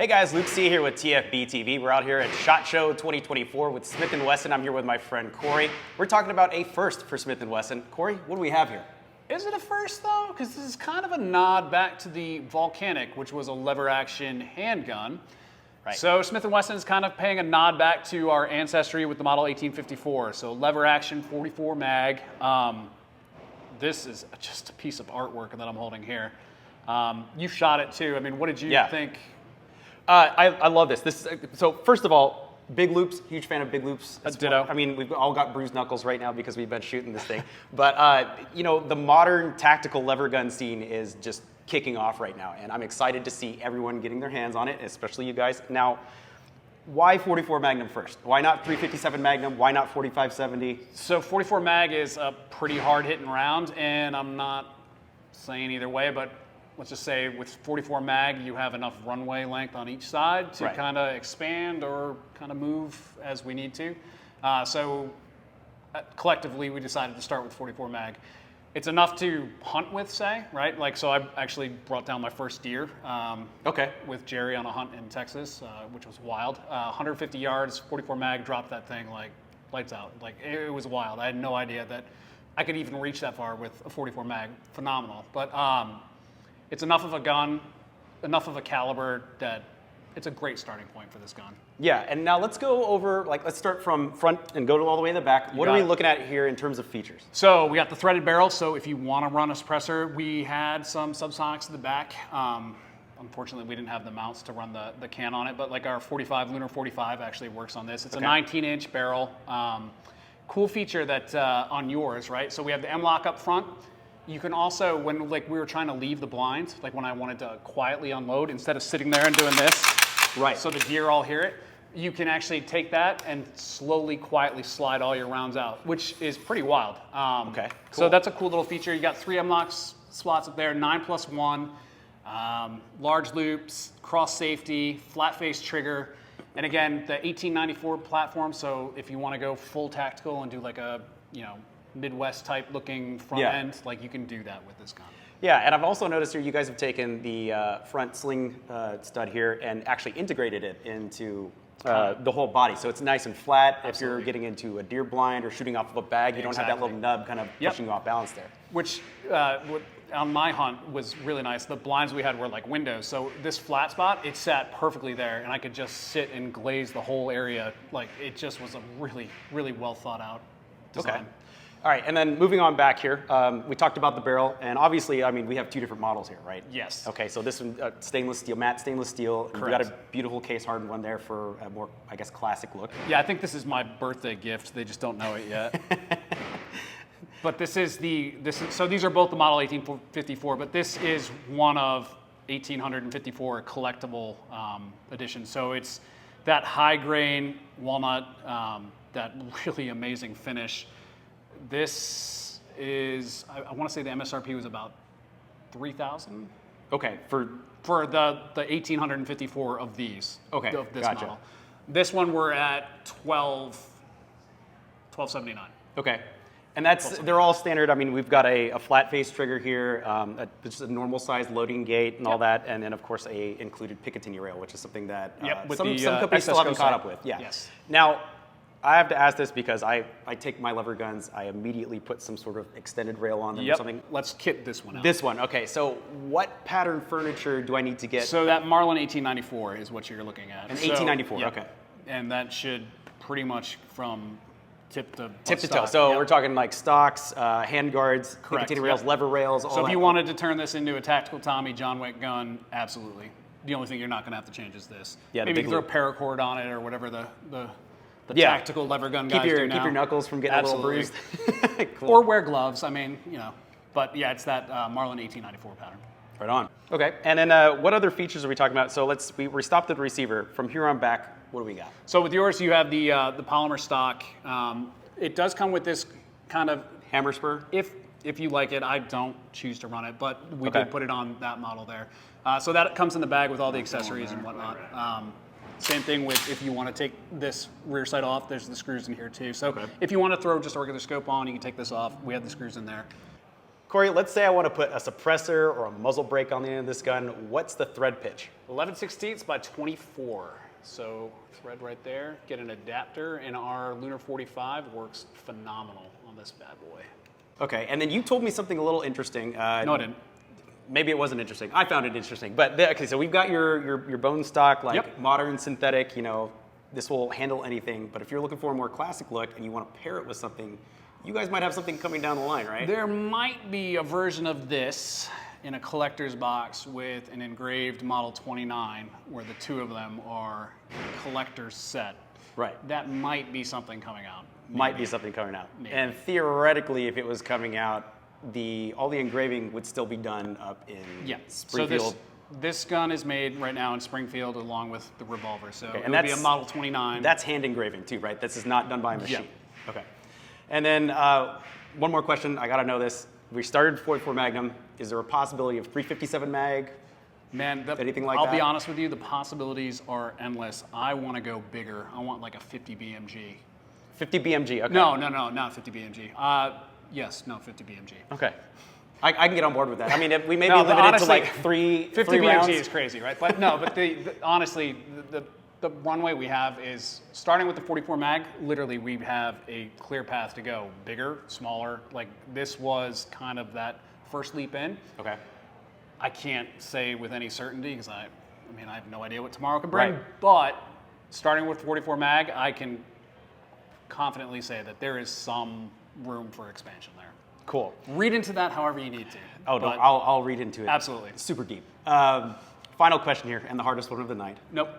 Hey guys, Luke C here with TFBTV. We're out here at SHOT Show 2024 with Smith Wesson. I'm here with my friend Cory. We're talking about a first for Smith Wesson. Cory, what do we have here? Is it a first though? Because this is kind of a nod back to the Volcanic, which was a lever action handgun. Right. So Smith & Wesson is kind of paying a nod back to our ancestry with the Model 1854. So lever action, 44 mag. This is just a piece of artwork that I'm holding here. You shot it too. I mean, what did you think? I love this. So first of all, big loops, huge fan of big loops. Ditto. I mean, we've all got bruised knuckles right now because we've been shooting this thing. But you know, the modern tactical lever gun scene is just kicking off right now, and I'm excited to see everyone getting their hands on it, especially you guys. Now, why 44 Magnum first? Why not 357 Magnum? Why not 4570? So 44 mag is a pretty hard hitting round, and I'm not saying either way, but let's just say with 44 mag, you have enough runway length on each side to kind of expand or kind of move as we need to. Collectively, we decided to start with 44 mag. It's enough to hunt with, say, right? Like, so I actually brought down my first deer with Jerry on a hunt in Texas, which was wild. 150 yards, 44 mag, dropped that thing like lights out. Like, it was wild. I had no idea that I could even reach that far with a 44 mag. Phenomenal. But it's enough of a gun, enough of a caliber that it's a great starting point for this gun. Yeah, and now let's go over, let's start from front and go all the way to the back. What are we looking at here in terms of features? So we got the threaded barrel, so if you want to run a suppressor, we had some subsonics in the back. Unfortunately, we didn't have the mounts to run the can on it, but like our 45, Lunar 45 actually works on this. It's a 19-inch barrel. Cool feature that on yours, right? So we have the M-lock up front. You can also, when we were trying to leave the blind, like when I wanted to quietly unload, instead of sitting there and doing this, so the deer all hear it, you can actually take that and slowly, quietly slide all your rounds out, which is pretty wild. Cool. So that's a cool little feature. You got 3 M-lock slots up there, 9+1, large loops, cross safety, flat face trigger, and again, the 1894 platform. So if you want to go full tactical and do like a, Midwest type looking front end, like you can do that with this gun. Yeah, and I've also noticed here you guys have taken the front sling stud here and actually integrated it into the whole body. So it's nice and flat. If you're getting into a deer blind or shooting off of a bag, you don't have that little nub kind of pushing you off balance there. Which, on my hunt, was really nice. The blinds we had were like windows. So this flat spot, it sat perfectly there, and I could just sit and glaze the whole area. Like, it just was a really, really well thought out design. Okay. All right, and then moving on back here, we talked about the barrel, and obviously, I mean, we have 2 different models here, right? Yes. Okay, so this one, matte stainless steel. Correct. You've got a beautiful case hardened one there for a more, I guess, classic look. Yeah, I think this is my birthday gift. They just don't know it yet. But so these are both the Model 1854, but this is one of 1854 collectible editions. So it's that high grain walnut, that really amazing finish. This is, I want to say the MSRP was about $3,000. Okay, for the 1854 of these. Okay, of this model. This one we're at $1279. Okay, and they're all standard. I mean, we've got a flat face trigger here, just a normal size loading gate and all that, and then of course a included Picatinny rail, which is something that some companies still haven't caught up with. Yeah. Yes. Now, I have to ask this because I take my lever guns, I immediately put some sort of extended rail on them or something. Let's kit this one out. This one, okay. So what pattern furniture do I need to get? So that Marlin 1894 is what you're looking at. An 1894, okay. And that should pretty much from tip to toe. So we're talking like stocks, hand guards, Picatinny rails, lever rails, all that. So if you wanted to turn this into a tactical Tommy John Wick gun, absolutely. The only thing you're not going to have to change is this. Yeah, maybe throw a paracord on it or whatever the tactical lever gun guys do now. Keep your knuckles from getting a little bruised. Cool. Or wear gloves. I mean, But yeah, it's that Marlin 1894 pattern. Right on. Okay, and then what other features are we talking about? So we stopped at the receiver. From here on back, what do we got? So with yours, you have the polymer stock. It does come with this kind of hammer spur. If you like it, I don't choose to run it, but we did put it on that model there. So that comes in the bag with all the accessories and whatnot. Same thing with if you want to take this rear sight off, there's the screws in here too. So if you want to throw just a regular scope on, you can take this off. We have the screws in there. Cory, let's say I want to put a suppressor or a muzzle brake on the end of this gun. What's the thread pitch? 11/16 by 24. So thread right there. Get an adapter, and our Lunar 45 works phenomenal on this bad boy. Okay, and then you told me something a little interesting. No, I didn't. Maybe it wasn't interesting. I found it interesting. But okay, so we've got your bone stock, like Yep. modern synthetic. You know, this will handle anything. But if you're looking for a more classic look and you want to pair it with something, you guys might have something coming down the line, right? There might be a version of this in a collector's box with an engraved Model 29, where the two of them are collector's set. Right. That might be something coming out. Might be something coming out. Maybe. And theoretically, if it was coming out, all the engraving would still be done up in Yeah. Springfield. So this gun is made right now in Springfield along with the revolver. So and it would be a that's- Model 29. That's hand engraving too, right? This is not done by a machine. Yeah. Okay. And then one more question. I gotta know this. We started 44 Magnum. Is there a possibility of 357 mag? Man, Anything like I'll that? be honest with you, the possibilities are endless. I want to go bigger. I want like a 50 BMG. 50 BMG. Okay. No, not 50 BMG. Yes, no, 50 BMG. Okay. I can get on board with that. I mean, we may No, be but limited honestly, to like three 50 BMG rounds. is crazy, right? But no, but honestly, the runway we have is starting with the 44 mag. Literally, we have a clear path to go bigger, smaller. Like this was kind of that first leap in. Okay. I can't say with any certainty because I have no idea what tomorrow can bring. Right. But starting with 44 mag, I can confidently say that there is some room for expansion there. Cool. Read into that however you need to. Oh, no, but I'll read into it. absolutely. Super deep. Final question here, and the hardest one of the night. Nope.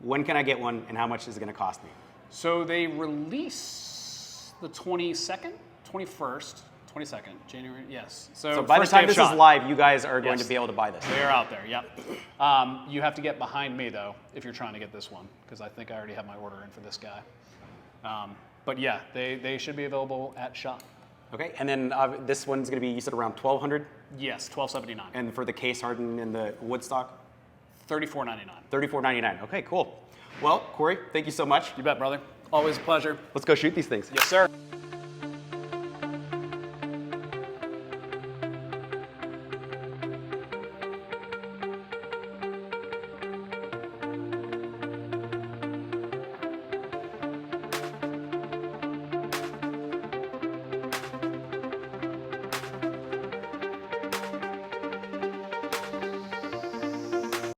When can I get one, and how much is it going to cost me? So they release the 22nd, 21st, 22nd, January, yes. So by the first day time of this shot. is live, you guys are going Yes. to be able to buy this. They're out there, yep. You have to get behind me, though, if you're trying to get this one, because I think I already have my order in for this guy. But yeah, they should be available at shop. Okay, and then this one's going to be, you said, around 1,200, Yes, $12.79. and for the case hardened and the wood stock, $34.99. $34.99. Okay, cool. Well, Cory, thank you so much. You bet, brother. Always a pleasure. Let's go shoot these things. Yes, sir.